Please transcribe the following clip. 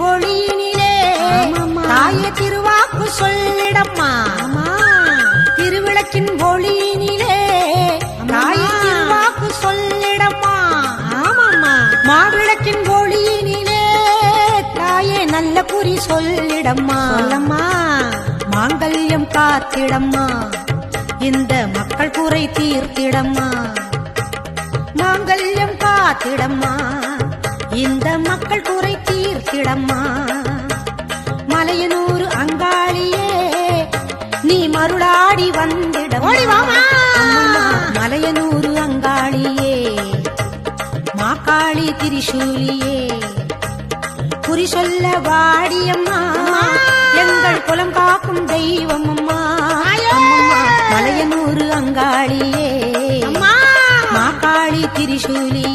ஒளியினிலே தாயே திருவாக்கு சொல்லிடம்மா. திருவிளக்கின் ஒளியினிலே தாயே திருவாக்கு சொல்லிடம்மா. மாவிளக்கின் ஒளியினிலே தாயே நல்ல குறி சொல்லிடம்மா. மாங்கல்யம் காத்திடம்மா, இந்த மக்கள் குறை தீர்த்திடம்மா. மாங்கல்யம் காத்திடம்மா, இந்த மக்கள் குறை தீர்த்திடம்மா. மலையனூர் அங்காளியே நீ மருளாடி வந்திடம்மா. மலையனூர் அங்காளியே மாக்காளி திரிசூலியே குறி சொல்ல வாடியம்மா, எங்கள் குலம் காக்கும் தெய்வம் அம்மா. மலையனூர் அங்காளியே மாக்காளி திரிசூலியே